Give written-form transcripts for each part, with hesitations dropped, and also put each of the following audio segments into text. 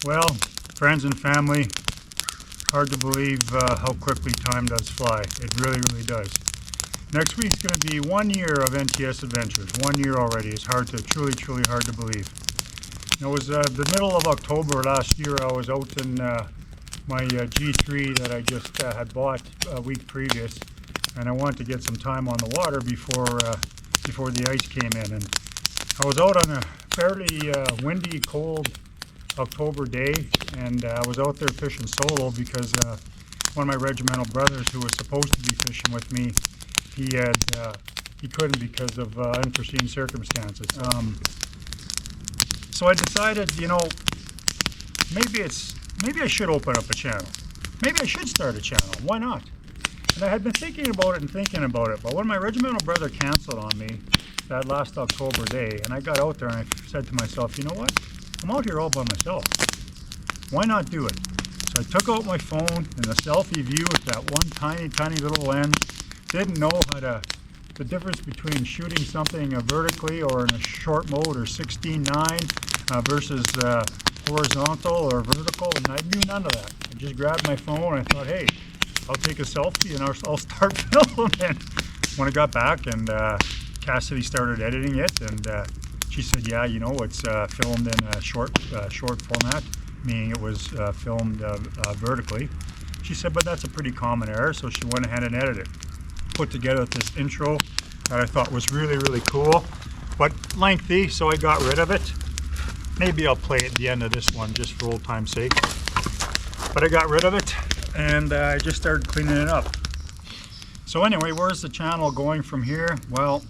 Well, friends and family, hard to believe how quickly time does fly. It really, really does. Next week's going to be 1 year of NTS Adventures. 1 year already. It's truly hard to believe. It was the middle of October last year. I was out in my G3 that I just had bought a week previous, and I wanted to get some time on the water before the ice came in. And I was out on a fairly windy, cold October day, and I was out there fishing solo because one of my regimental brothers who was supposed to be fishing with me, he couldn't because of unforeseen circumstances. So I decided, maybe I should open up a channel. Maybe I should start a channel. Why not? And I had been thinking about it, but when my regimental brother canceled on me that last October day, and I got out there and I said to myself, you know what? I'm out here all by myself. Why not do it? So I took out my phone in the selfie view with that one tiny little lens. Didn't know the difference between shooting something vertically or in a short mode or 16:9 versus horizontal or vertical, and I knew none of that. I just grabbed my phone and I thought, hey, I'll take a selfie and I'll start filming. When I got back and Cassidy started editing it, and she said, yeah, it's filmed in a short format, meaning it was filmed vertically. She said, but that's a pretty common error, so she went ahead and edited it. Put together this intro that I thought was really cool, but lengthy, so I got rid of it. Maybe I'll play it at the end of this one just for old time's sake. But I got rid of it, and I just started cleaning it up. So anyway, where's the channel going from here? Well,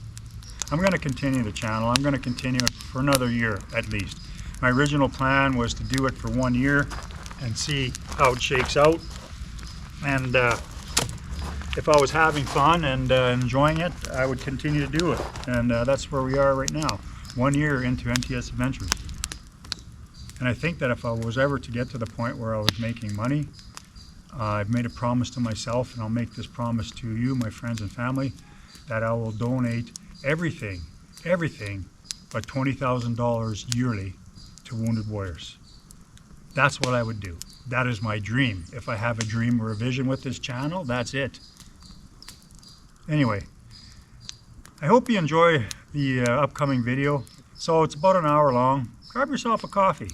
I'm going to continue the channel. I'm going to continue it for another year at least. My original plan was to do it for 1 year and see how it shakes out. And if I was having fun and enjoying it, I would continue to do it. And that's where we are right now, 1 year into NTS Adventures. And I think that if I was ever to get to the point where I was making money, I've made a promise to myself, and I'll make this promise to you, my friends and family, that I will donate everything but $20,000 yearly to Wounded Warriors. That's what I would do. That is my dream. If I have a dream or a vision with this channel, that's it. Anyway, I hope you enjoy the upcoming video. So it's about an hour long. Grab yourself a coffee.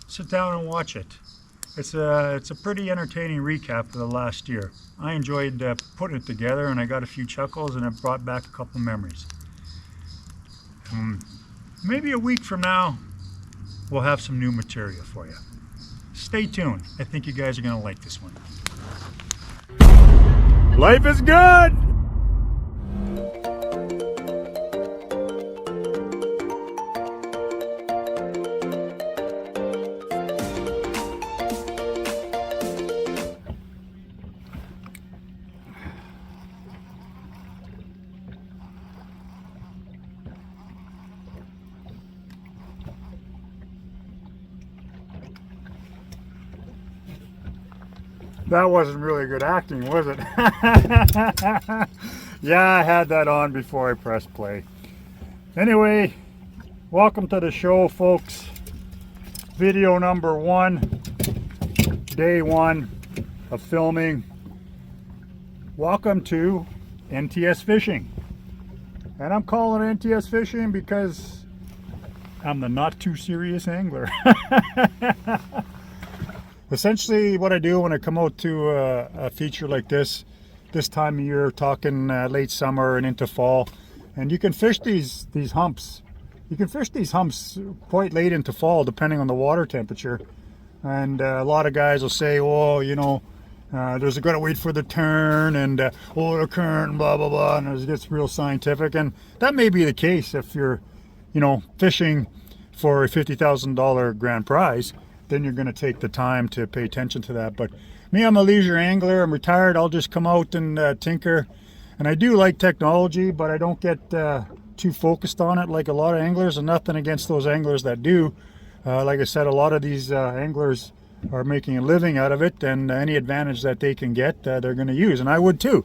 Sit down and watch it. It's a pretty entertaining recap of the last year. I enjoyed putting it together, and I got a few chuckles, and it brought back a couple memories. Maybe a week from now, we'll have some new material for you. Stay tuned. I think you guys are going to like this one. Life is good! That wasn't really good acting, was it? Yeah, I had that on before I pressed play. Anyway, welcome to the show, folks. Video number 1, day 1 of filming. Welcome to NTS Fishing. And I'm calling it NTS Fishing because I'm the not too serious angler. Essentially what I do when I come out to a feature like this time of year, talking late summer and into fall, and you can fish these humps. You can fish these humps quite late into fall depending on the water temperature. And a lot of guys will say, oh, there's got to wait for the turn, and the current, blah blah blah, and it gets real scientific. And that may be the case if you're fishing for a $50,000 grand prize. Then you're going to take the time to pay attention to that. But me, I'm a leisure angler. I'm retired. I'll just come out and tinker. And I do like technology, but I don't get too focused on it like a lot of anglers, and nothing against those anglers that do. Like I said, a lot of these anglers are making a living out of it, and any advantage that they can get, they're going to use, and I would too.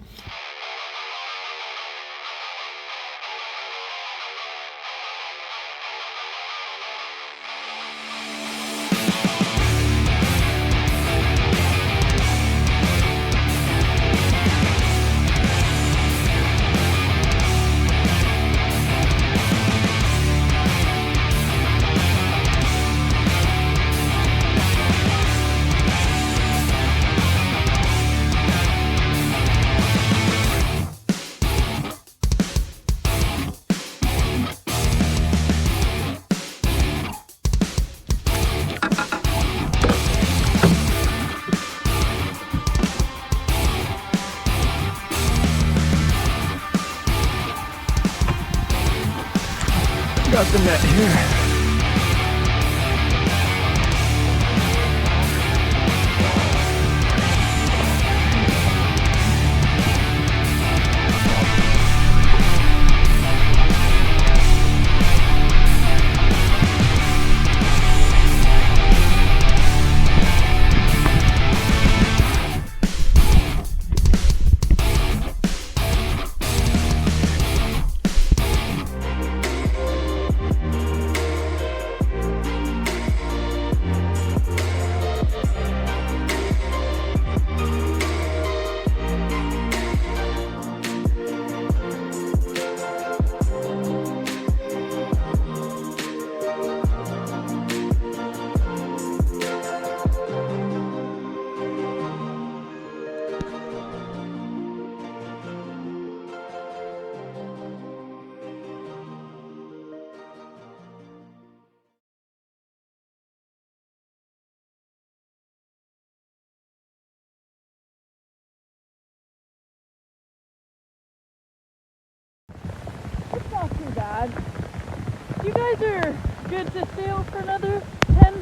Got the net here. It's not too bad. You guys are good to sail for another 10,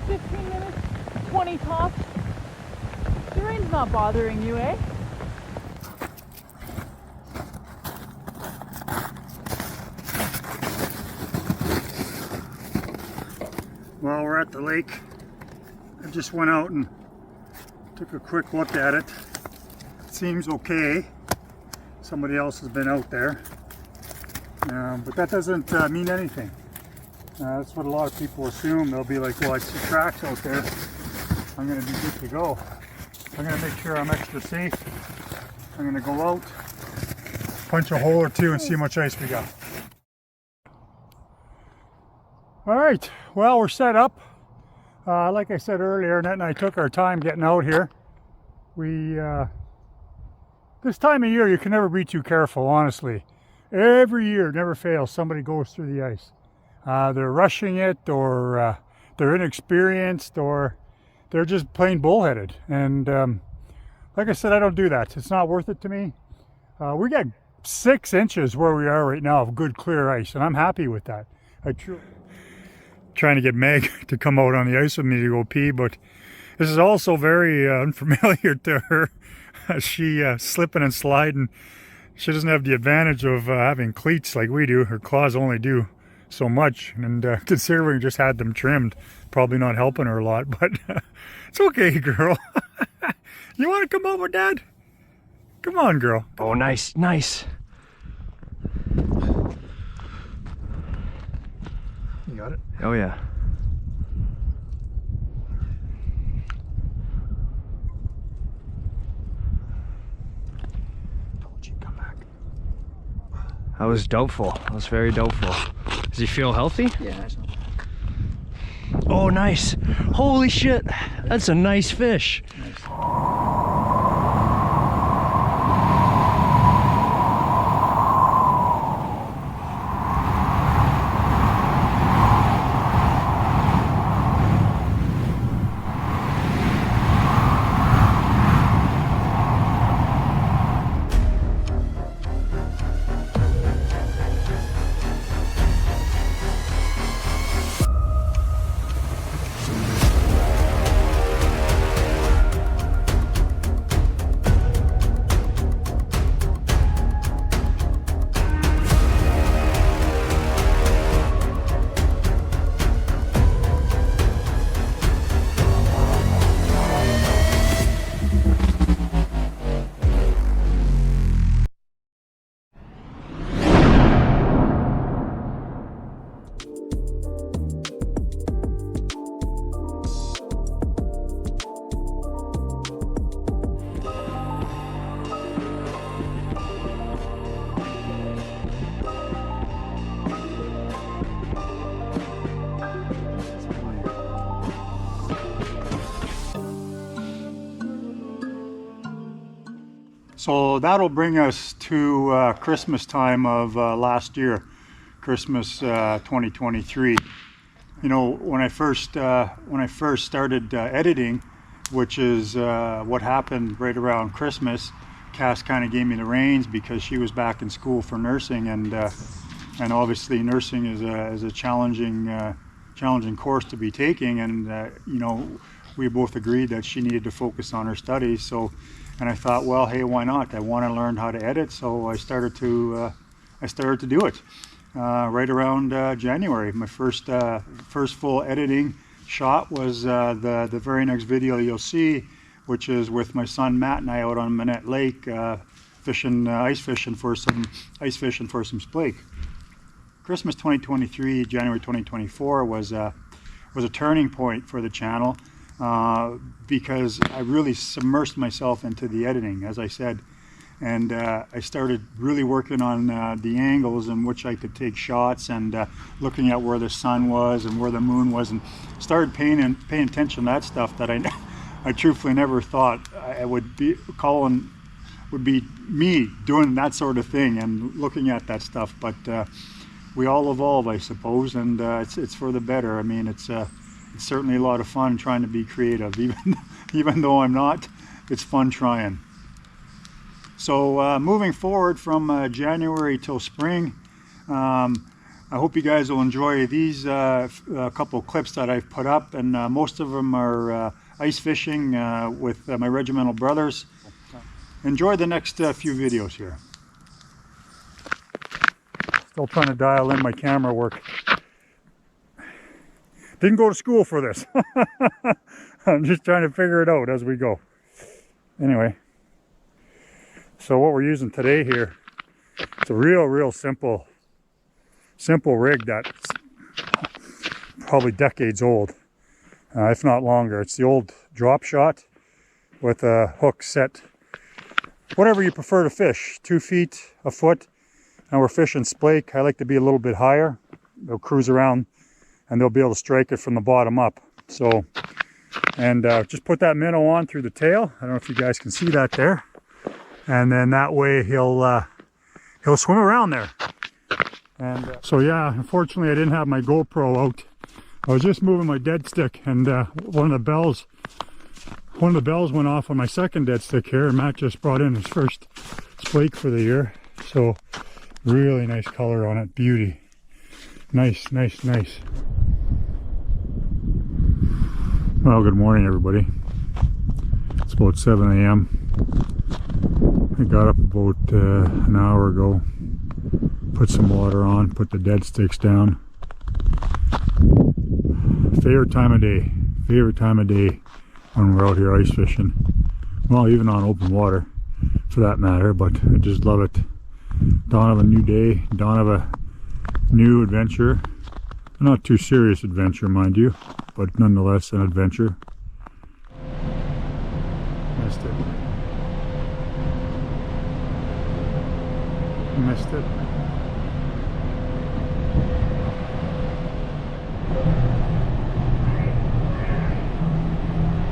15 minutes, 20 tops. The rain's not bothering you, eh? Well, we're at the lake. I just went out and took a quick look at it. It seems okay. Somebody else has been out there. But that doesn't mean anything. That's what a lot of people assume. They'll be like, well, I see tracks out there. I'm going to be good to go. I'm going to make sure I'm extra safe. I'm going to go out, punch a hole or two and see how much ice we got. All right, well, we're set up. Like I said earlier, Annette and I took our time getting out here. This time of year, you can never be too careful, honestly. Every year, never fails, somebody goes through the ice. They're rushing it, or they're inexperienced, or they're just plain bullheaded. And like I said, I don't do that. It's not worth it to me. We got 6 inches where we are right now of good clear ice, and I'm happy with that. Trying to get Meg to come out on the ice with me to go pee, but this is also very unfamiliar to her. She slipping and sliding. She doesn't have the advantage of having cleats like we do. Her claws only do so much, and considering we just had them trimmed, probably not helping her a lot, but it's okay, girl. You want to come over, Dad? Come on, girl. Oh, nice, nice. You got it? Oh, yeah. I was doubtful. I was very doubtful. Does he feel healthy? Yeah, it's not bad. Oh, nice. Holy shit. That's a nice fish. Nice. So that'll bring us to Christmas time of last year, Christmas 2023. You know, when I first started editing, which is what happened right around Christmas, Cass kind of gave me the reins because she was back in school for nursing, and and obviously nursing is a challenging course to be taking, and you know, we both agreed that she needed to focus on her studies. So, and I thought, well, hey, why not? I want to learn how to edit, so I started to do it right around January. My first full editing shot was the very next video you'll see, which is with my son Matt and I out on Manette Lake fishing, ice fishing for some splake. Christmas 2023, January 2024 was a turning point for the channel because I really submersed myself into the editing, as I said, and I started really working on the angles in which I could take shots, and looking at where the sun was and where the moon was, and started paying attention to that stuff that I truthfully never thought I would be. Colin would be me doing that sort of thing and looking at that stuff, but we all evolve, I suppose, and it's for the better. I mean, it's certainly a lot of fun trying to be creative, even though I'm not. It's fun trying. So moving forward from January till spring, I hope you guys will enjoy these a couple clips that I've put up, and most of them are ice fishing with my regimental brothers. Enjoy the next few videos here. Still trying to dial in my camera work. Didn't go to school for this. I'm just trying to figure it out as we go. Anyway, so what we're using today here, it's a real simple rig that's probably decades old, if not longer. It's the old drop shot with a hook set, whatever you prefer to fish, 2 feet, a foot. And we're fishing splake. I like to be a little bit higher. They'll cruise around and they'll be able to strike it from the bottom up. So, and just put that minnow on through the tail. I don't know if you guys can see that there. And then that way he'll swim around there. And so yeah, unfortunately I didn't have my GoPro out. I was just moving my dead stick, and one of the bells went off on my second dead stick here, and Matt just brought in his first splake for the year. So really nice color on it, beauty. Nice. Well, good morning everybody. It's about 7 a.m. I got up about an hour ago, put some water on, put the dead sticks down. Favorite time of day when we're out here ice fishing. Well, even on open water for that matter, but I just love it. Dawn of a new day, dawn of a new adventure. A not too serious adventure, mind you, but nonetheless an adventure. Missed it.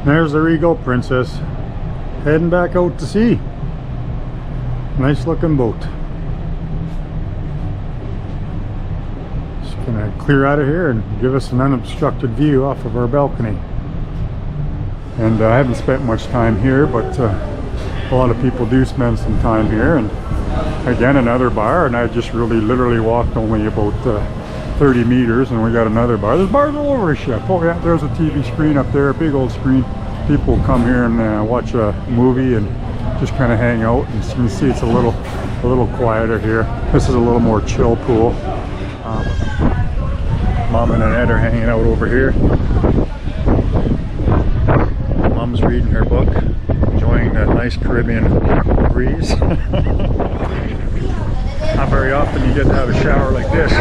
There's the Regal Princess heading back out to sea. Nice looking boat. Just gonna clear out of here and give us an unobstructed view off of our balcony. And I haven't spent much time here, but a lot of people do spend some time here. And again, another bar, and I just literally walked only about 30 meters, and we got another bar. There's bars all over the ship. Oh yeah, there's a TV screen up there, a big old screen. People come here and watch a movie and just kind of hang out. And you can see it's a little quieter here. This is a little more chill pool. Mom and Annette are hanging out over here. Mom's reading her book, enjoying that nice Caribbean breeze. Not very often you get to have a shower like this.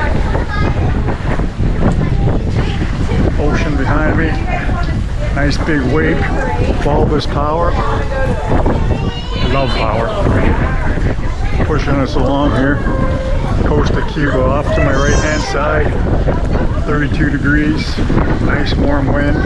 Ocean behind me, nice big wake, bulbous power. Love power. Pushing us along here. Coast of Cuba off to my right hand side. 32 degrees, nice warm wind.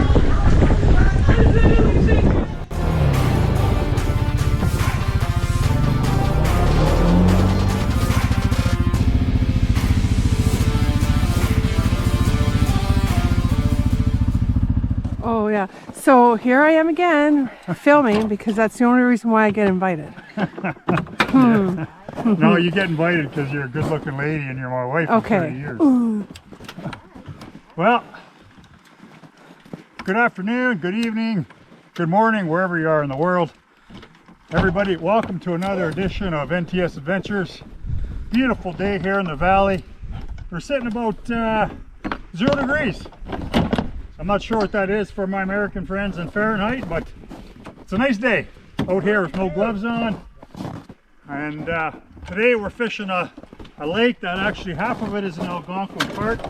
Oh yeah, so here I am again filming because that's the only reason why I get invited. No, you get invited because you're a good-looking lady and you're my wife for 30 years. Ooh. Well, good afternoon, good evening, good morning, wherever you are in the world. Everybody, welcome to another edition of NTS Adventures. Beautiful day here in the valley. We're sitting about 0 degrees. I'm not sure what that is for my American friends in Fahrenheit, but it's a nice day out here with no gloves on. And today we're fishing a lake that actually half of it is in Algonquin Park,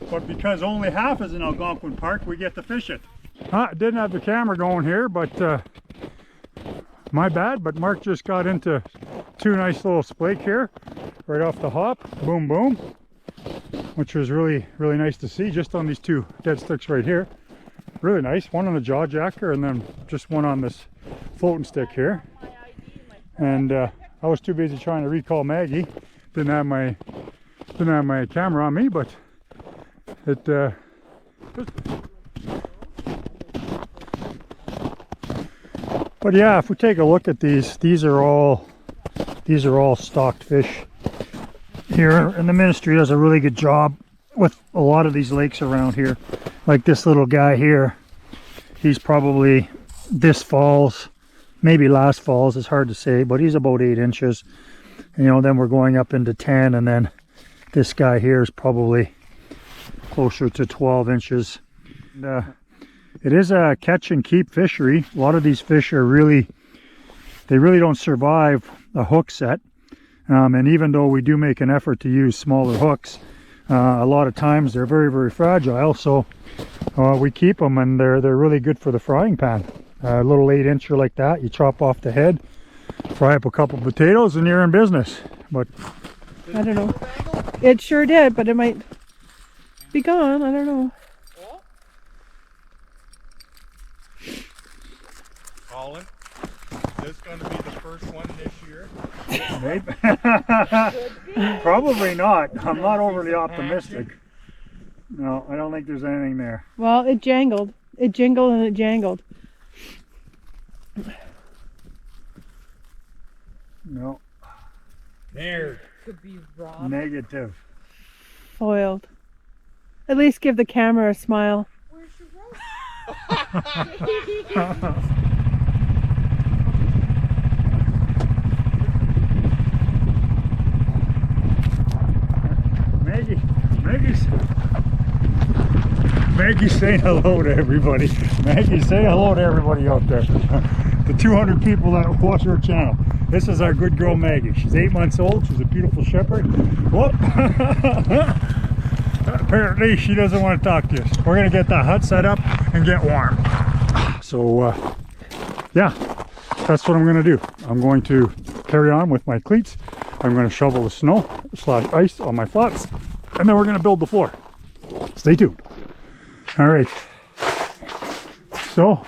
but because only half is in Algonquin Park, we get to fish it. I didn't have the camera going here, but my bad, but Mark just got into 2 nice little splake here, right off the hop, boom boom, which was really nice to see, just on these 2 dead sticks right here. Really nice, one on a jaw jacker and then just one on this floating stick here. And I was too busy trying to recall Maggie. Didn't have my camera on me, but it but yeah, if we take a look at these are all stocked fish here, and the ministry does a really good job with a lot of these lakes around here. Like this little guy here, he's probably this fall's, maybe last fall's, it's hard to say, but he's about 8 inches. You know, then we're going up into 10, and then this guy here is probably closer to 12 inches. And, it is a catch and keep fishery. A lot of these fish are really don't survive a hook set. And even though we do make an effort to use smaller hooks, a lot of times they're very fragile. So we keep them, and they're really good for the frying pan. A little 8-incher like that, you chop off the head, fry up a couple potatoes, and you're in business. But I don't know. It sure did, but it might be gone. I don't know. Colin, is this going to be the first one this year? maybe. Probably not. I'm not overly optimistic. No, I don't think there's anything there. Well, it jangled. It jingled and it jangled. No. There. Could be robbed. Negative. Foiled. At least give the camera a smile. Where's your rope? Maggie's saying hello to everybody. Maggie, say hello to everybody out there. The 200 people that watch our channel. This is our good girl Maggie. She's 8 months old. She's a beautiful shepherd. Whoop. Apparently she doesn't want to talk to us. We're going to get the hut set up and get warm. So yeah, that's what I'm going to do. I'm going to carry on with my cleats. I'm going to shovel the snow / ice on my flats, and then we're going to build the floor. Stay tuned. All right. So,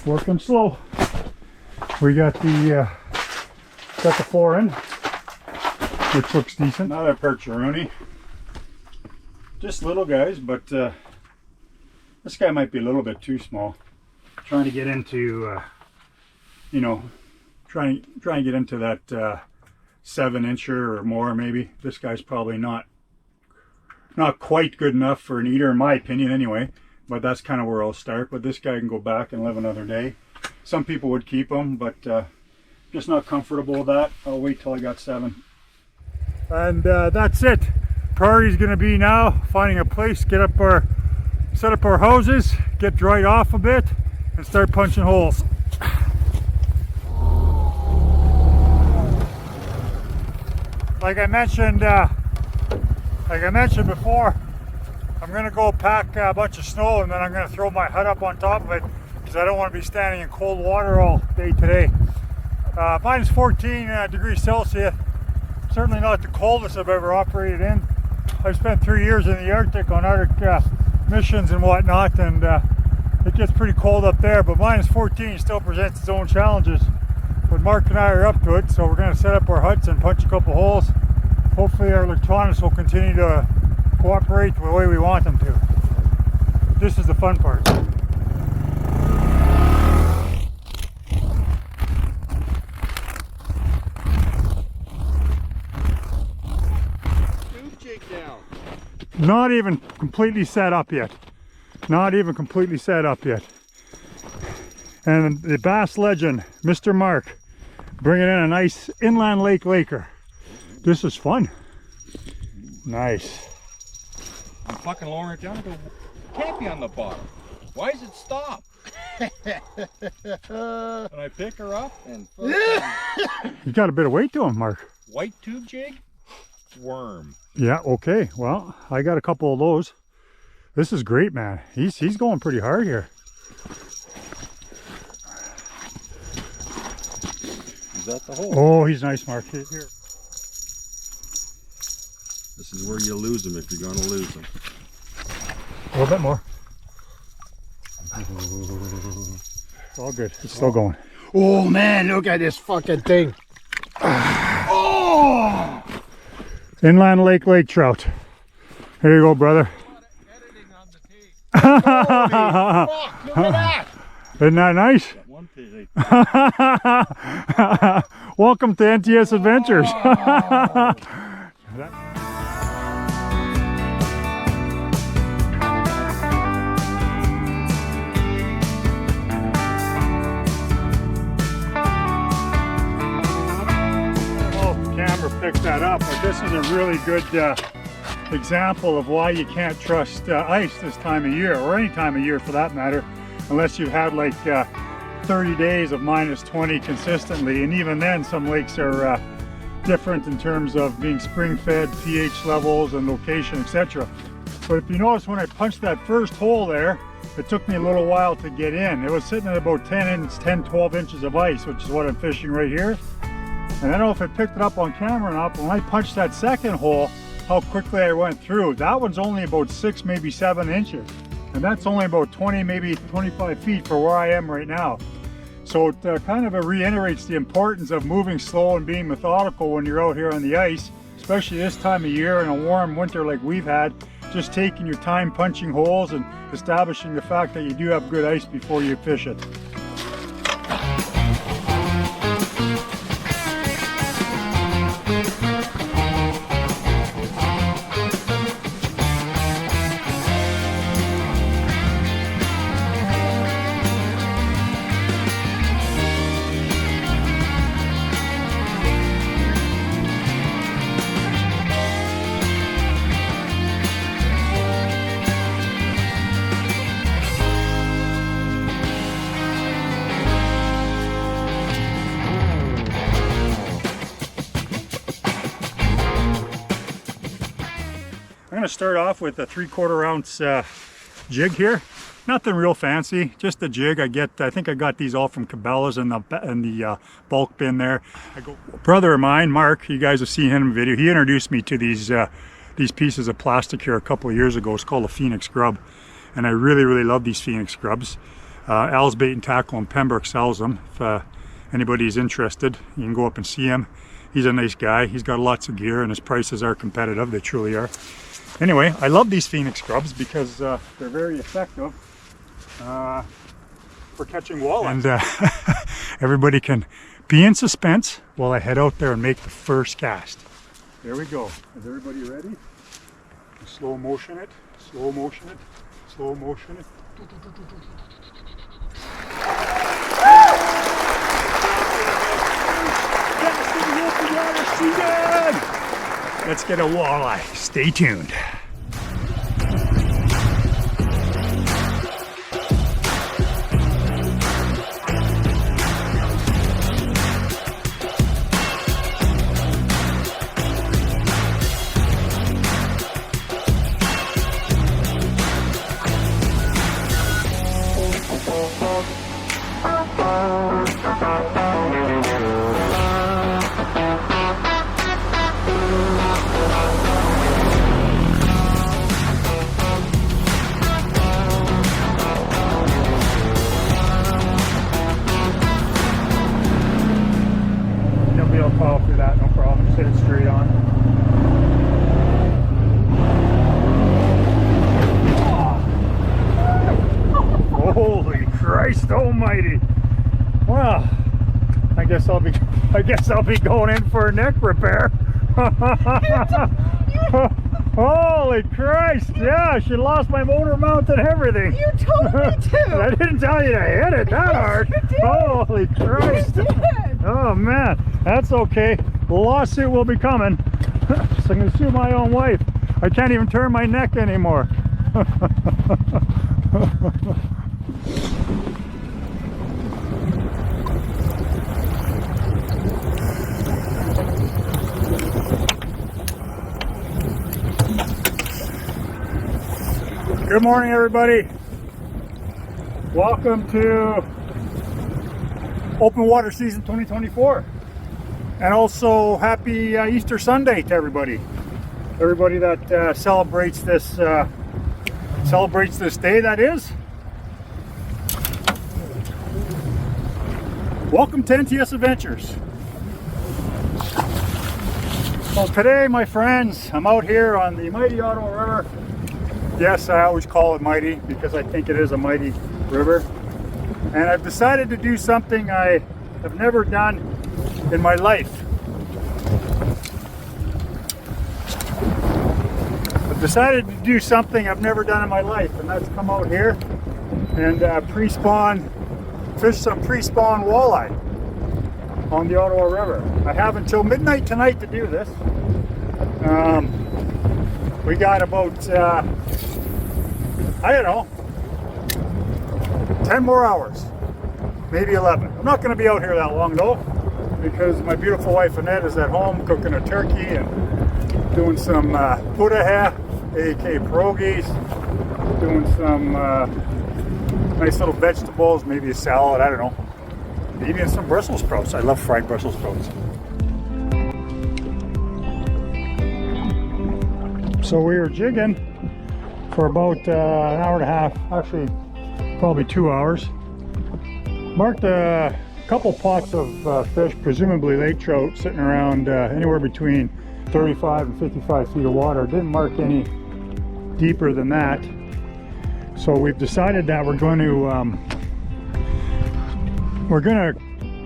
working slow. We got the floor in, which looks decent. Another percheroni. Just little guys, but this guy might be a little bit too small. Trying to get into, you know, trying to get into that 7-incher or more maybe. This guy's probably not quite good enough for an eater in my opinion anyway, but that's kind of where I'll start. But this guy can go back and live another day. Some people would keep him, but just not comfortable with that. I'll wait till I got 7. And that's it. Priority's going to be now finding a place, set up our houses, get dried off a bit, and start punching holes. Like I mentioned before, I'm going to go pack a bunch of snow, and then I'm going to throw my hut up on top of it because I don't want to be standing in cold water all day today. Minus 14 degrees Celsius. Certainly not the coldest I've ever operated in. I've spent 3 years in the Arctic on Arctic missions and whatnot, and it gets pretty cold up there, but minus 14 still presents its own challenges. But Mark and I are up to it, so we're going to set up our huts and punch a couple holes. Hopefully our electronics will continue to cooperate the way we want them to. This is the fun part. not even completely set up yet. Not even completely set up yet. And the bass legend, Mr. Mark, bringing in a nice inland lake laker. This is fun. Nice. I'm fucking lowering it down and go, can't be on the bottom. Why does it stop? And I pick her up and You got a bit of weight to him, Mark. white tube jig, worm. Yeah, okay. Well, I got a couple of those. This is great, man. He's going pretty hard here. Is that the hole? Oh, he's nice, Mark. Here. This is where you lose them if you're going to lose them. A little bit more. It's all good. It's still going. Oh man, look at this fucking thing. Oh! Inland lake trout. Here you go, brother. Fuck, look at that. Isn't that nice? One pig. Welcome to NTS Adventures. Picked that up, but this is a really good example of why you can't trust ice this time of year, or any time of year for that matter, unless you've had like 30 days of -20 consistently. And even then, some lakes are different in terms of being spring fed, pH levels and location, etc. But if you notice, when I punched that first hole there, it took me a little while to get in. It was sitting at about 10-12 inches of ice, which is what I'm fishing right here. And I don't know if I picked it up on camera or not, but when I punched that second hole, how quickly I went through. That one's only about 6, maybe 7 inches. And that's only about 20, maybe 25 feet for where I am right now. So it kind of reiterates the importance of moving slow and being methodical when you're out here on the ice, especially this time of year in a warm winter like we've had. Just taking your time punching holes and establishing the fact that you do have good ice before you fish it. I'm going to start off with a 3/4 ounce jig here. Nothing real fancy, just a jig. I think I got these all from Cabela's in the bulk bin there. A brother of mine, Mark, you guys have seen him in the video. He introduced me to these pieces of plastic here a couple of years ago. It's called a Phoenix grub, and I really love these Phoenix grubs. Al's Bait and Tackle in Pembroke sells them. If anybody's interested, you can go up and see him. He's a nice guy. He's got lots of gear, and his prices are competitive. They truly are. Anyway, I love these Phoenix grubs because they're very effective for catching walleyes. And everybody can be in suspense while I head out there and make the first cast. There we go. Is everybody ready? Slow motion it, slow motion it, slow motion it. Let's get a walleye. Stay tuned. Follow through that, no problem. Just hit it straight on. Oh. Holy Christ Almighty! Well, I guess I'll be going in for a neck repair. Holy Christ! Yeah, she lost my motor mount and everything. You told me to. I didn't tell you to hit it that hard. You did. Holy Christ! You did. Oh man, that's okay. Lawsuit will be coming. So I'm gonna sue my own wife. I can't even turn my neck anymore. Good morning, everybody. Welcome to Open Water Season 2024. And also happy Easter Sunday to everybody. Everybody that celebrates this day, that is. Welcome to NTS Adventures. Well, today, my friends, I'm out here on the mighty Ottawa River. Yes, I always call it mighty because I think it is a mighty river. And I've decided to do something I have never done in my life. I've decided to do something I've never done in my life, and that's come out here and fish some pre-spawn walleye on the Ottawa River. I have until midnight tonight to do this. We got about, I don't know, 10 more hours, maybe 11. I'm not going to be out here that long though, because my beautiful wife Annette is at home cooking a turkey and doing some putahe, aka pierogies, doing some nice little vegetables, maybe a salad, I don't know, maybe some Brussels sprouts. I love fried Brussels sprouts. So we were jigging for about an hour and a half, actually probably 2 hours. Marked a couple pots of fish, presumably lake trout, sitting around anywhere between 35 and 55 feet of water. Didn't mark any deeper than that. So we've decided that we're going to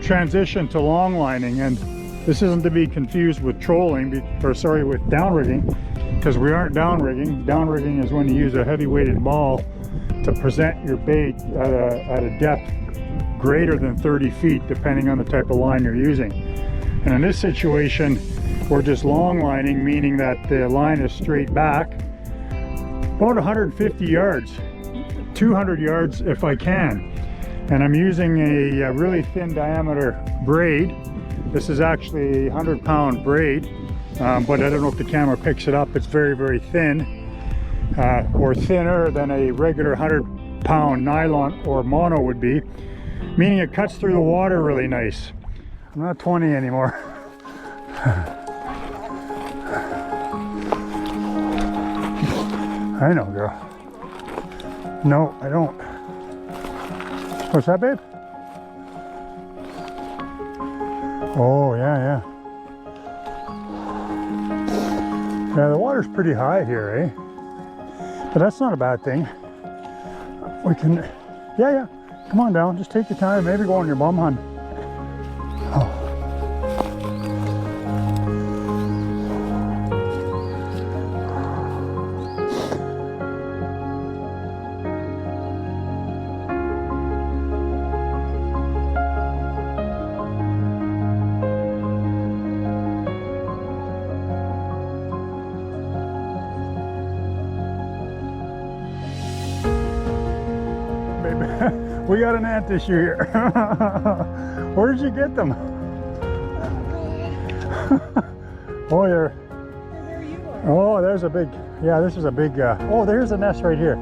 transition to long lining, and this isn't to be confused with trolling, with downrigging, because we aren't downrigging. Downrigging is when you use a heavy weighted ball to present your bait at a depth greater than 30 feet, depending on the type of line you're using. And in this situation, we're just long lining, meaning that the line is straight back, about 150 yards, 200 yards if I can. And I'm using a really thin diameter braid. This is actually a 100-pound braid, but I don't know if the camera picks it up. It's very, very thin, or thinner than a regular 100-pound nylon or mono would be, meaning it cuts through the water really nice. I'm not 20 anymore. I know, girl. No, I don't. What's that, babe? Oh, yeah. Yeah, the water's pretty high here, eh? But that's not a bad thing. We can, yeah. Come on down, just take your time, maybe go on your bum, hon. Oh. We got an ant issue here. Where did you get them? Oh, you're... There you are. Oh, there's a big... Yeah, this is a big... Oh, there's a nest right here.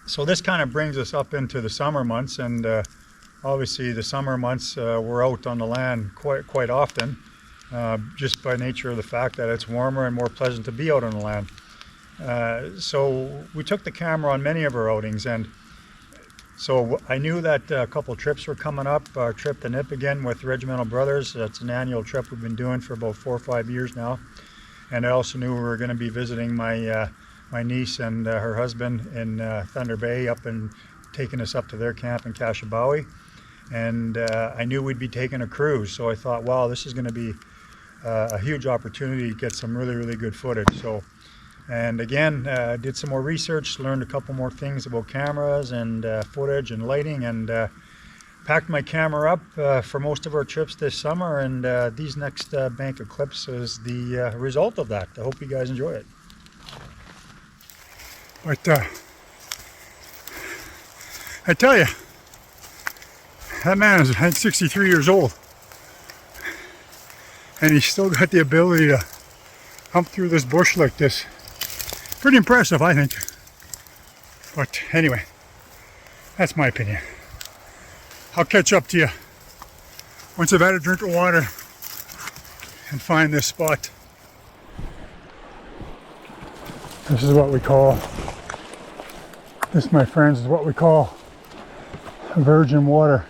So this kind of brings us up into the summer months, and obviously the summer months we're out on the land quite often, just by nature of the fact that it's warmer and more pleasant to be out on the land. So we took the camera on many of our outings, and so I knew that a couple trips were coming up. Our trip to Nipigon with Regimental Brothers, that's an annual trip we've been doing for about 4 or 5 years now. And I also knew we were going to be visiting my niece and her husband in Thunder Bay, up and taking us up to their camp in Kashabawi. And I knew we'd be taking a cruise, so I thought, wow, this is going to be a huge opportunity to get some really good footage. So, and again, did some more research, learned a couple more things about cameras and footage and lighting, and packed my camera up for most of our trips this summer, and these next bank of clips is the result of that. I hope you guys enjoy it. But I tell you, that man is 63 years old, and he's still got the ability to hump through this bush like this. Pretty impressive, I think. But anyway, that's my opinion. I'll catch up to you once I've had a drink of water and find this spot. This is what we call, this, my friends, is what we call virgin water.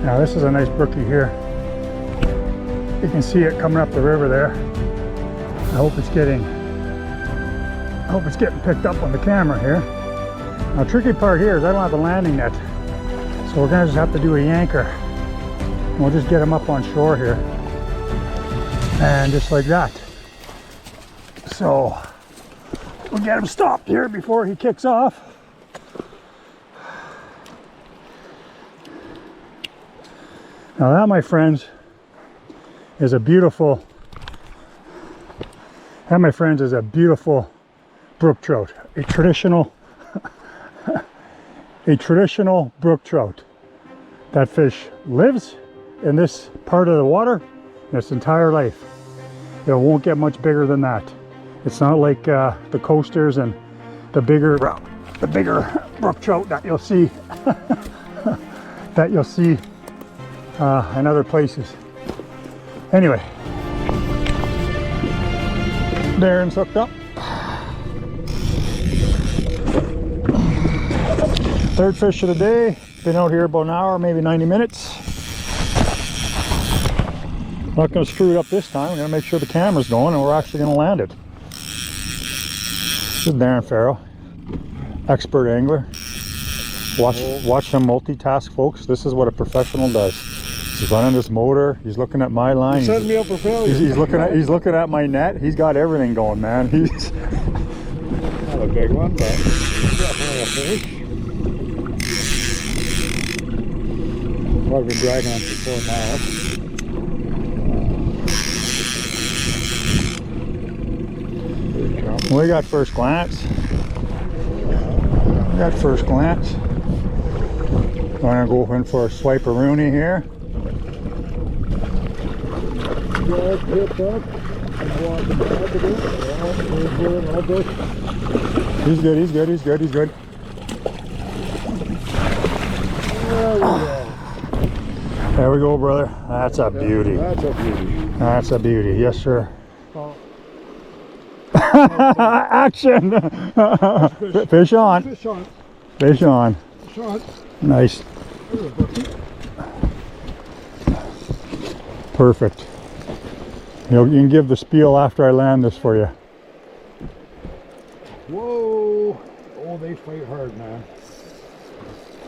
Now this is a nice brookie here. You can see it coming up the river there. I hope it's getting picked up on the camera here. Now, tricky part here is I don't have a landing net, so we're gonna just have to do a yanker. And we'll just get him up on shore here, and just like that. So we'll get him stopped here before he kicks off. Now that, my friends, is a beautiful, brook trout. A traditional brook trout. That fish lives in this part of the water its entire life. It won't get much bigger than that. It's not like the coasters and the bigger brook trout that you'll see in other places. Anyway, Darren's hooked up. Third fish of the day. Been out here about an hour, maybe 90 minutes. Not going to screw it up this time. We're going to make sure the camera's going and we're actually going to land it. This is Darren Farrell, expert angler. Watch him multitask, folks. This is what a professional does. He's running this motor. He's looking at my line. Set me up for failure. He's looking at my net. He's got everything going, man. He's not a big one, but definitely a fish. I've been dragging on for 4 miles. We got first glance. I'm gonna go in for a swipe-a-rooney here. He's good. There we go, brother. That's a beauty. That's a beauty. Yes, sir. Action! Fish on. Nice. Perfect. You can give the spiel after I land this for you. Whoa! Oh, they fight hard, man.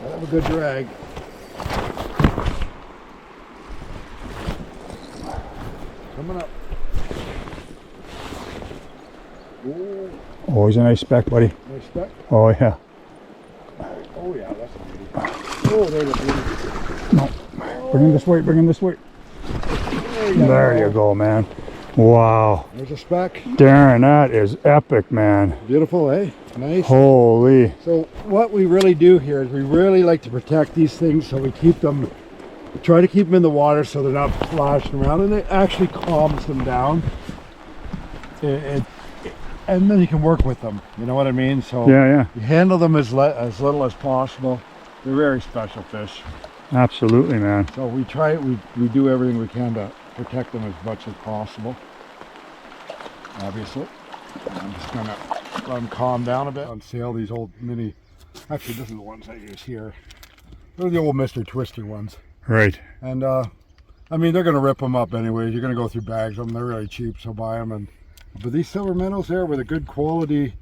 I have a good drag. Coming up. Oh, Oh, he's a nice speck, buddy. nice spec. Oh, yeah. Oh yeah, that's a beauty. Oh, there's a beauty. No. Bring him this way, bring him this way. There you go, man. Wow. There's a spec. Darren, that is epic, man. Beautiful, eh? Nice. Holy. So what we really do here is we really like to protect these things, so we keep them, try to keep them in the water so they're not splashing around, and it actually calms them down. And then you can work with them, you know what I mean? So Yeah. you handle them as little as possible. They're very special fish. Absolutely, man. So we do everything we can to protect them as much as possible. Obviously. I'm just gonna let them calm down a bit. On sale, these old mini, actually this is the ones I use here. They're the old Mr. Twister ones. Right. And I mean, they're gonna rip them up anyways. You're gonna go through bags of them. They're really cheap, so buy them. But these silver minnows there with a good quality,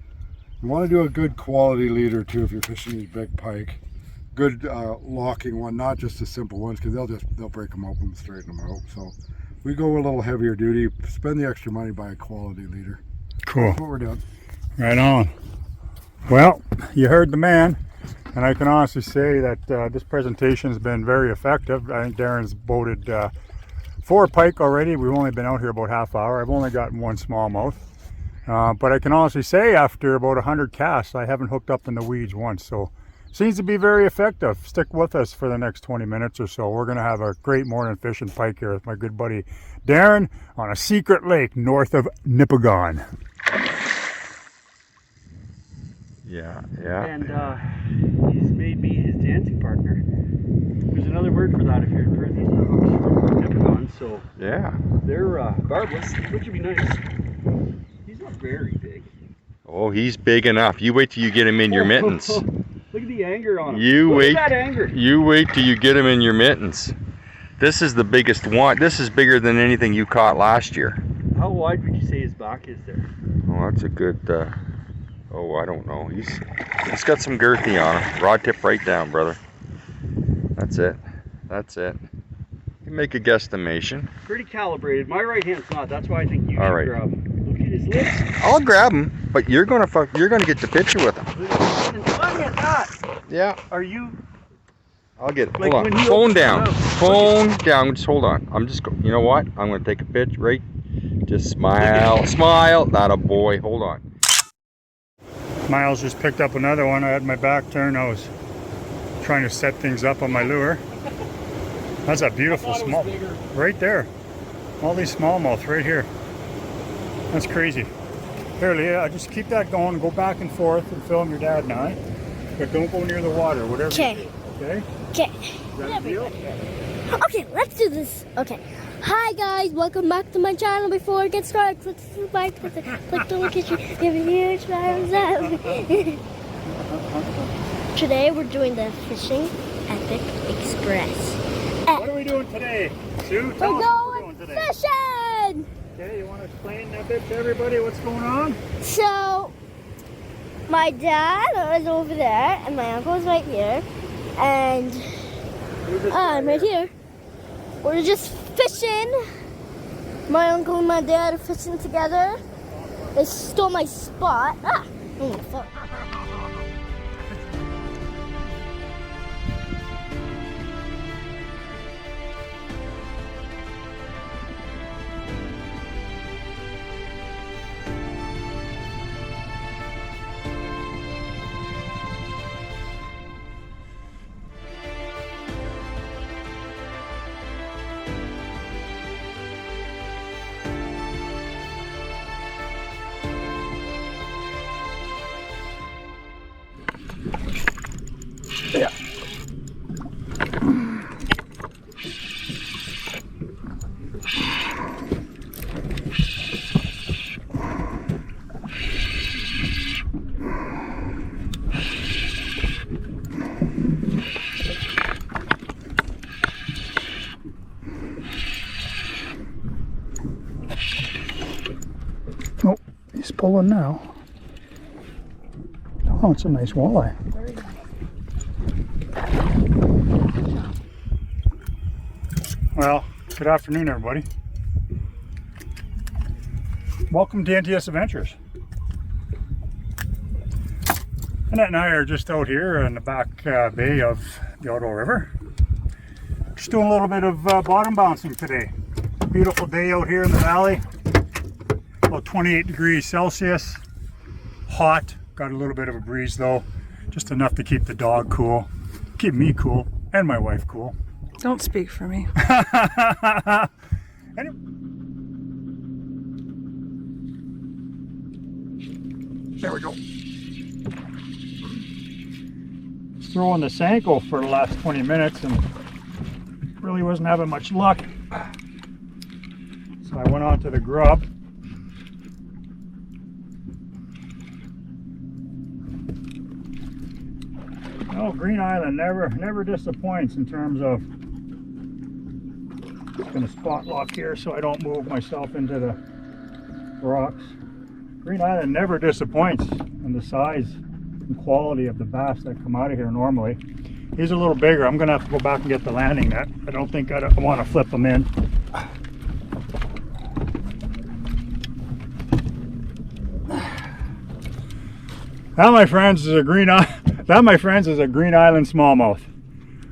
you want to do a good quality leader too if you're fishing these big pike. Good locking one, not just the simple ones, because they'll break them open and straighten them out. So we go a little heavier duty, spend the extra money, buy a quality leader. Cool. That's what we're doing. Right on. Well, you heard the man, and I can honestly say that this presentation has been very effective. I think Darren's boated 4 pike already. We've only been out here about half hour. I've only gotten 1 smallmouth. But I can honestly say after about 100 casts, I haven't hooked up in the weeds once. So seems to be very effective. Stick with us for the next 20 minutes or so. We're going to have a great morning fishing pike here with my good buddy Darren on a secret lake north of Nipigon. Yeah. And he's made me his dancing partner. There's another word for that if you're for these hooks from Nipigon, so Yeah. they're barbless, which would be nice. He's not very big. Oh, he's big enough. You wait till you get him in your mittens. Look at the anger on him. You Look at that anger. You wait till you get him in your mittens. This is the biggest one. This is bigger than anything you caught last year. How wide would you say his back is there? Oh, that's a good, oh, I don't know. He's got some girthy on him. Rod tip right down, brother. That's it. That's it. You can make a guesstimation. Pretty calibrated. My right hand's not. That's why I think you All should right. grab him. Look at his lips. I'll grab him, but you're gonna get the picture with him. Look at that. Yeah. Are you? I'll get it. Like Hold when on. he Phone opens down. it up. Phone down. Just hold on. You know what? I'm gonna take a picture. Right. Just smile. Smile. Not a boy. Hold on. Miles just picked up another one. I had my back turned. I was trying to set things up on my lure. That's a beautiful small. Right there. All these smallmouth right here. That's crazy. Here, Leah, just keep that going. Go back and forth and film your dad and I. But don't go near the water, whatever. Okay. Okay? Okay. Is that a deal? Okay, let's do this. Okay. Hi guys, welcome back to my channel. Before we get started, click the subscribe, click the notification, give a huge thumbs up. Today we're doing the Fishing Epic Express. What are we doing today? Sue, tell us what we're doing today. Fishing! Okay, you want to explain a bit to everybody what's going on? So, my dad is over there, and my uncle is right here, and I'm right here. We're just fishing. My uncle and my dad are fishing together. They stole my spot. Ah! Oh, fuck. Oh, he's pulling now. Oh, it's a nice walleye. Well, good afternoon, everybody. Welcome to NTS Adventures. Annette and I are just out here in the back bay of the Ottawa River. Just doing a little bit of bottom bouncing today. Beautiful day out here in the valley. About 28 degrees Celsius. Hot. Got a little bit of a breeze though. Just enough to keep the dog cool. Keep me cool. And my wife cool. Don't speak for me. Anyway. There we go. Throwing the Sanko for the last 20 minutes and really wasn't having much luck. So I went on to the grub. Oh, Green Island never disappoints in terms of. Just gonna spot lock here so I don't move myself into the rocks. Green Island never disappoints in the size and quality of the bass that come out of here normally. He's a little bigger. I'm gonna have to go back and get the landing net. I don't think I want to flip him in. That, my friends, is a Green Island smallmouth.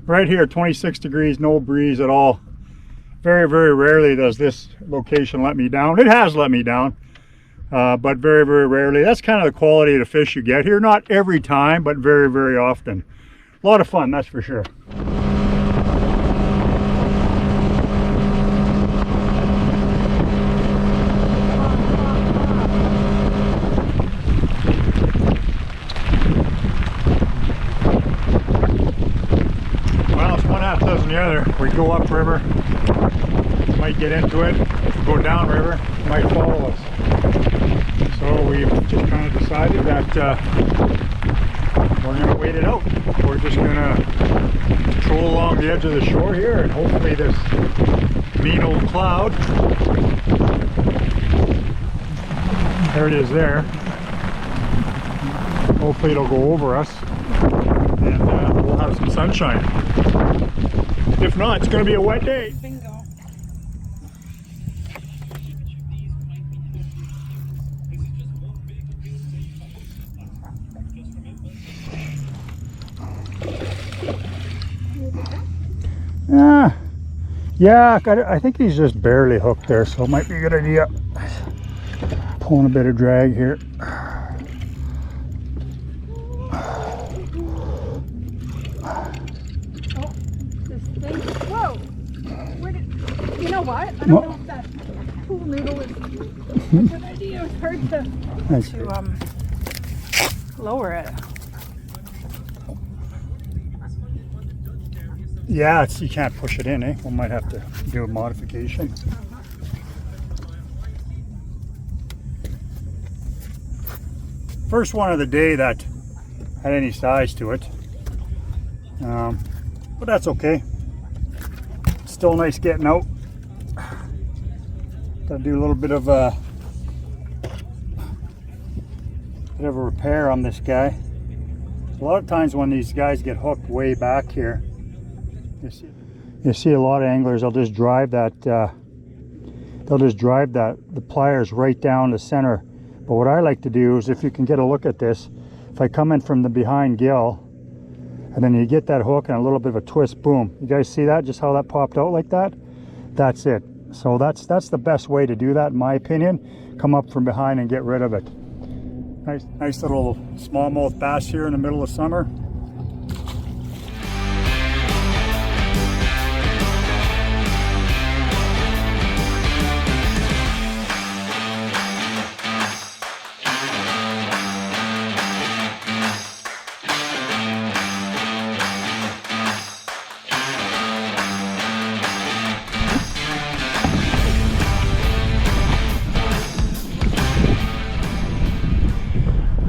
Right here, 26 degrees, no breeze at all. Very, very rarely does this location let me down. It has let me down, but very, very rarely. That's kind of the quality of the fish you get here. Not every time, but very, very often. A lot of fun, that's for sure. Well, it's one half dozen the other. We go upriver, might get into it. If we go downriver, it might follow us. So we've just kind of decided that we're going to wait it out. We're just going to troll along the edge of the shore here, and hopefully this mean old cloud, there it is there, hopefully it'll go over us and we'll have some sunshine. If not, it's going to be a wet day. Bingo. Yeah, I think he's just barely hooked there, so it might be a good idea. Pulling a bit of drag here. This thing. Whoa! Where did? You know what? I don't know if that pool noodle is a good idea. It's hard to lower it. Yeah, you can't push it in, eh? We might have to do a modification. First one of the day that had any size to it. But that's okay. Still nice getting out. Gotta do a little bit of a repair on this guy. A lot of times when these guys get hooked way back here, you see a lot of anglers, they'll just drive the pliers right down the center. But what I like to do is, if you can get a look at this, if I come in from the behind gill and then you get that hook and a little bit of a twist, boom. You guys see that, just how that popped out like that? That's it. So that's the best way to do that, in my opinion. Come up from behind and get rid of it. Nice little smallmouth bass here in the middle of summer.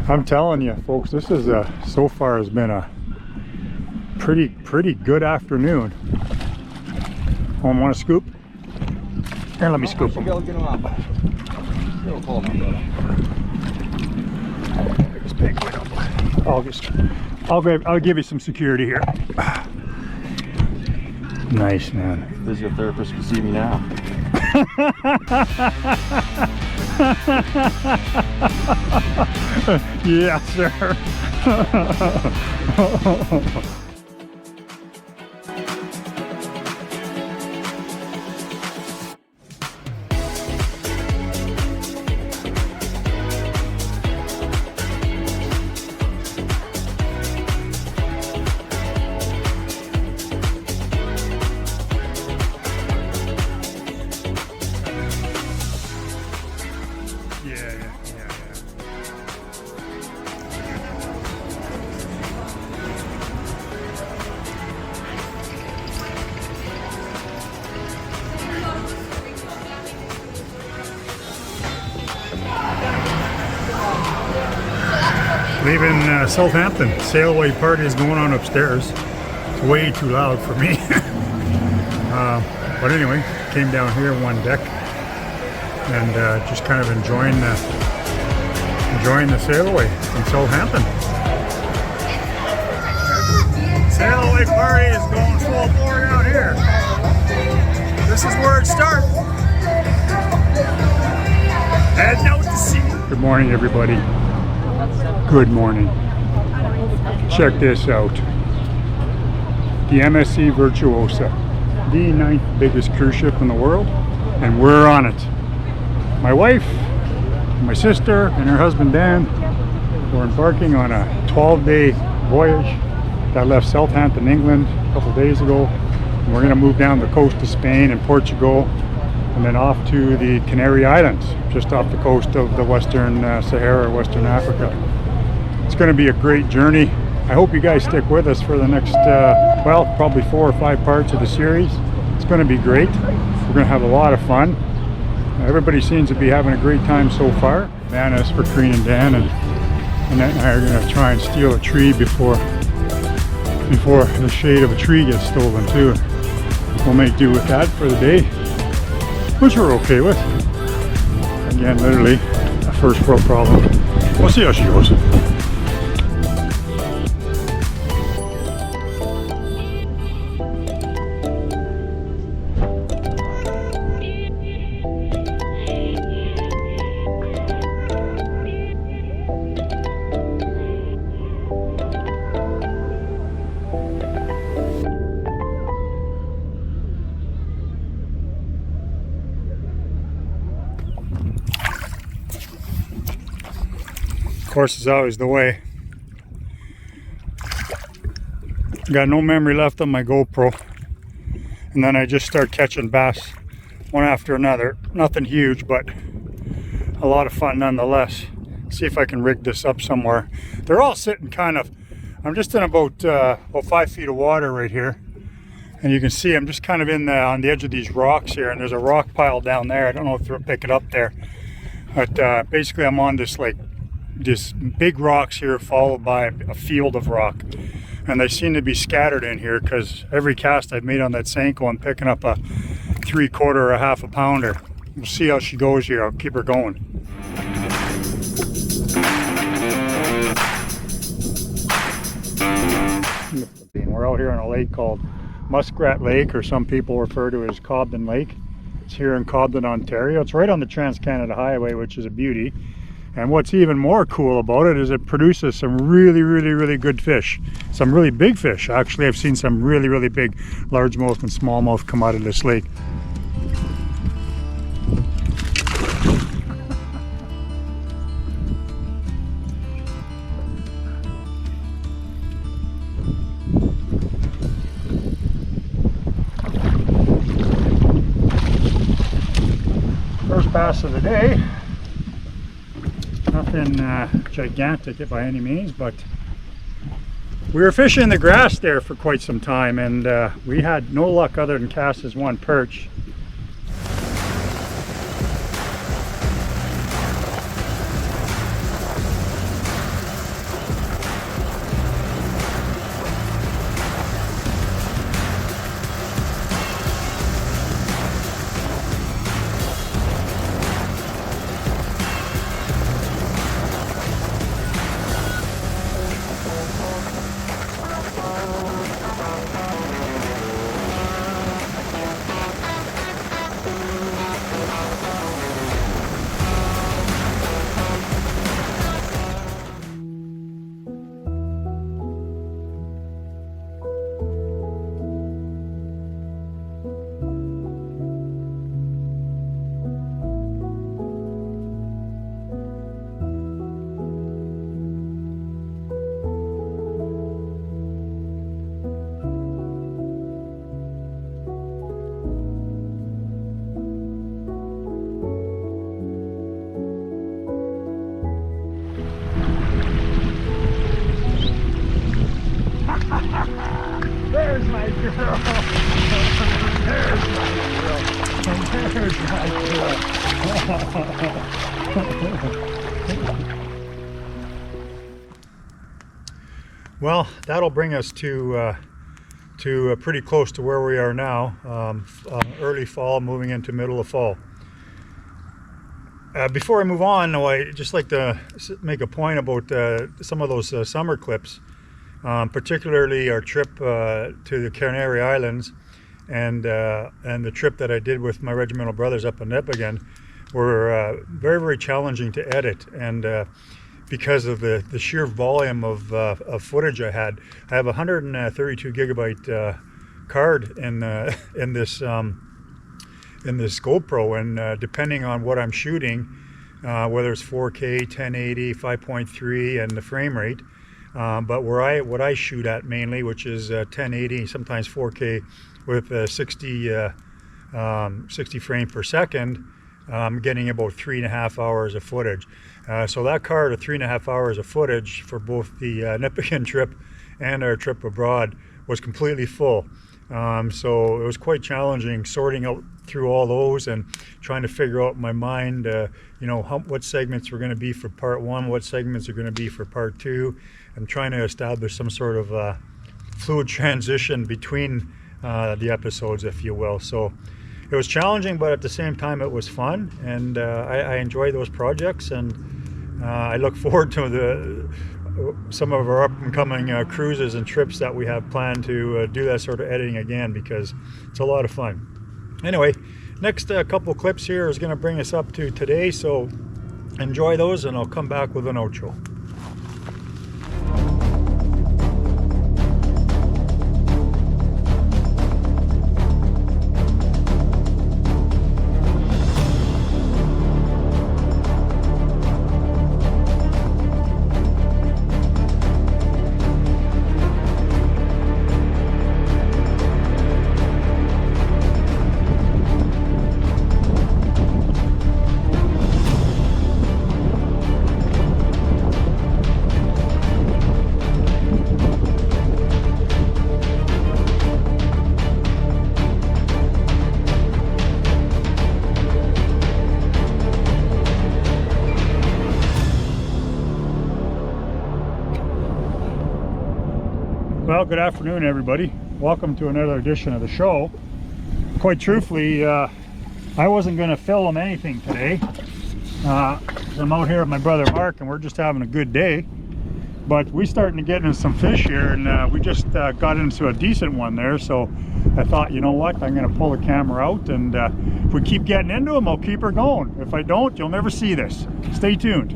I'm telling you, folks, this is so far has been a pretty good afternoon. Oh, want to scoop? Here, let me scoop them. I'll give you some security here. Nice, man. Physiotherapist can see me now. Yes, sir. Leaving Southampton. Sailaway party is going on upstairs. It's way too loud for me. But anyway, came down here one deck and just kind of enjoying the sailaway in Southampton. Sailaway party is going full bore out here. This is where it starts. Heading out to sea. Good morning, everybody. Good morning. Check this out. The MSC Virtuosa, the 9th biggest cruise ship in the world, and we're on it. My wife, my sister, and her husband Dan were embarking on a 12-day voyage that left Southampton, England a couple days ago. And we're going to move down the coast of Spain and Portugal, and then off to the Canary Islands, just off the coast of the Western Sahara, Western Africa. It's going to be a great journey. I hope you guys stick with us for the next, well, probably 4 or 5 parts of the series. It's going to be great. We're going to have a lot of fun. Everybody seems to be having a great time so far. Bananas for Crean and Dan, and Annette and I are going to try and steal a tree before the shade of a tree gets stolen too. We'll make do with that for the day, which we're okay with. Again, literally a first world problem. We'll see how she goes. Of course, it's always the way. Got no memory left on my GoPro, and then I just start catching bass one after another. Nothing huge, but a lot of fun nonetheless. See if I can rig this up somewhere. They're all sitting kind of, I'm just in about 5 feet of water right here, and you can see I'm just kind of in on the edge of these rocks here, and there's a rock pile down there. I don't know if you'll pick it up there, but basically I'm on this big rocks here, followed by a field of rock, and they seem to be scattered in here because every cast I've made on that Senko, I'm picking up a 3/4 or a half a pounder. We'll see how she goes here. I'll keep her going. We're out here on a lake called Muskrat Lake, or some people refer to it as Cobden Lake. It's here in Cobden, Ontario. It's right on the Trans-Canada Highway, which is a beauty. And what's even more cool about it is it produces some really good fish. Some really big fish. Actually, I've seen some really big largemouth and smallmouth come out of this lake. First bass of the day. Nothing gigantic by any means, but we were fishing the grass there for quite some time, and we had no luck other than cast this one perch. There's my girl. There's my girl. There's my girl. Well, that'll bring us to pretty close to where we are now. Early fall, moving into middle of fall. Before I move on, though, I just like to make a point about some of those summer clips, particularly our trip to the Canary Islands and the trip that I did with my regimental brothers up in Nepegan were very, very challenging to edit, and because of the sheer volume of footage I had. I have a 132 gigabyte card in this GoPro, and depending on what I'm shooting, whether it's 4K, 1080, 5.3, and the frame rate, but what I shoot at mainly, which is 1080, sometimes 4K with 60 frames per second, I'm getting about 3.5 hours of footage. So that card of 3.5 hours of footage for both the Nepegan trip and our trip abroad was completely full. So it was quite challenging sorting out through all those and trying to figure out in my mind, what segments were going to be for part one, what segments are going to be for part two, and trying to establish some sort of fluid transition between the episodes, if you will. So it was challenging, but at the same time it was fun, and I enjoy those projects, and I look forward to some of our up-and-coming cruises and trips that we have planned to do that sort of editing again, because it's a lot of fun. Anyway, next couple clips here is going to bring us up to today, so enjoy those, and I'll come back with an outro. Well, good afternoon, everybody. Welcome to another edition of the show. Quite truthfully, I wasn't going to film anything today. I'm out here with my brother Mark, and we're just having a good day. But we're starting to get into some fish here, and we just got into a decent one there. So I thought, you know what, I'm going to pull the camera out, and if we keep getting into them, I'll keep her going. If I don't, you'll never see this. Stay tuned.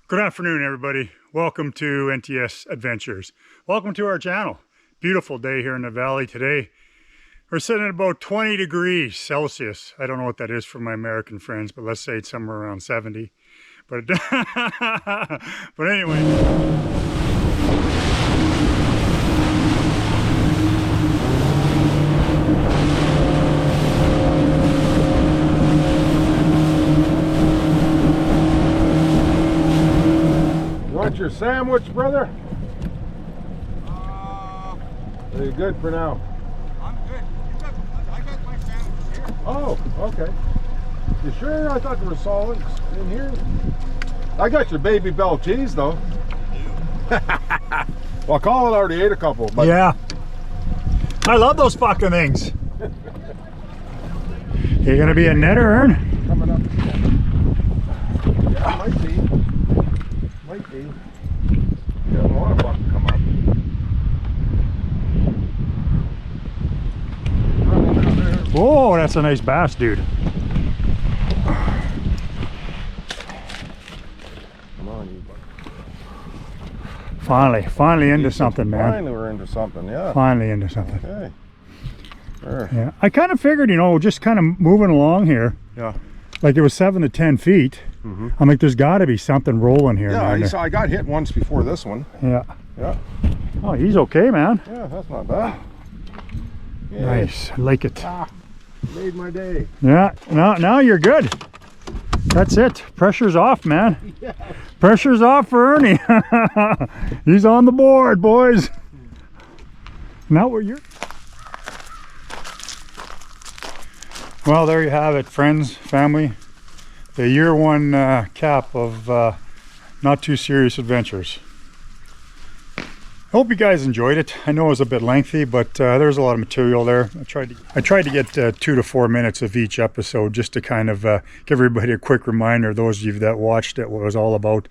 Good afternoon, everybody. Welcome to NTS Adventures. Welcome to our channel. Beautiful day here in the valley today. We're sitting at about 20 degrees Celsius. I don't know what that is for my American friends, but let's say it's somewhere around 70. But, but anyway. Want your sandwich, brother? Are you good for now? I'm good. I got my sandwich here. Oh, okay. You sure? I thought there were solids in here. I got your baby bell cheese though. Well, Colin already ate a couple. But Yeah. I love those fucking things. You gonna be a netter, Ern? coming up. Yeah, might be. Might be. Got a lot of buck come up. Whoa, that's a nice bass, dude. Come on, you buck. Finally into something, man. Finally we're into something, yeah. Finally into something. Okay. Sure. Yeah, I kind of figured, you know, just kind of moving along here. Yeah. Like it was 7 to 10 feet. I'm like, there's got to be something rolling here. Yeah, man. I got hit once before this one. Yeah. Yeah. Oh, he's okay, man. Yeah, that's not bad. Yeah. Nice. I like it. Made my day. Yeah. Now you're good. That's it. Pressure's off, man. Yeah. Pressure's off for Ernie. He's on the board, boys. Now where you're. Well, there you have it, friends, family. The year one cap of Not Too Serious Adventures. I hope you guys enjoyed it. I know it was a bit lengthy, but there's a lot of material there. I tried to get 2 to 4 minutes of each episode just to kind of give everybody a quick reminder, those of you that watched it, what it was all about.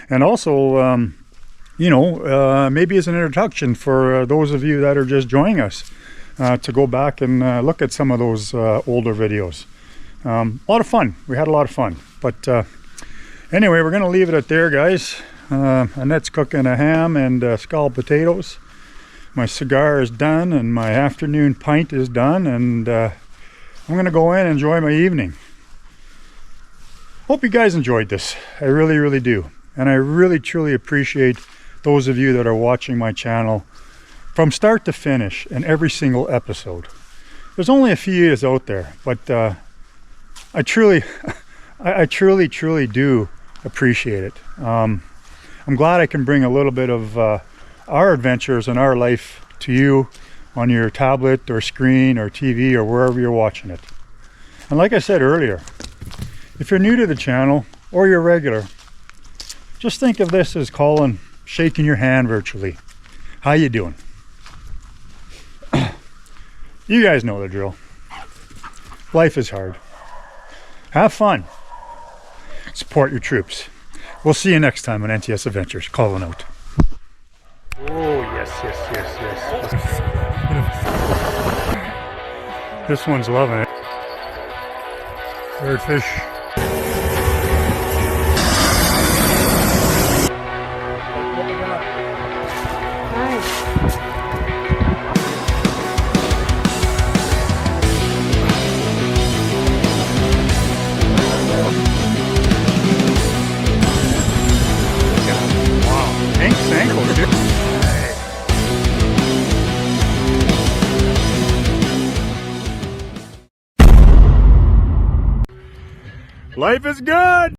And also, you know, maybe as an introduction for those of you that are just joining us, to go back and look at some of those older videos. A lot of fun. We had a lot of fun. But anyway, we're going to leave it at there, guys. Annette's cooking a ham and scalloped potatoes. My cigar is done and my afternoon pint is done, and I'm going to go in and enjoy my evening. Hope you guys enjoyed this. I really, really do. And I really, truly appreciate those of you that are watching my channel from start to finish in every single episode. There's only a few years out there, but I truly do appreciate it. I'm glad I can bring a little bit of our adventures and our life to you on your tablet or screen or TV or wherever you're watching it. And like I said earlier, if you're new to the channel or you're regular, just think of this as Colin shaking your hand virtually. How you doing? You guys know the drill. Life is hard. Have fun. Support your troops. We'll see you next time on NTS Adventures. Calling out. Oh, yes. This one's loving it. Third fish. Life is good.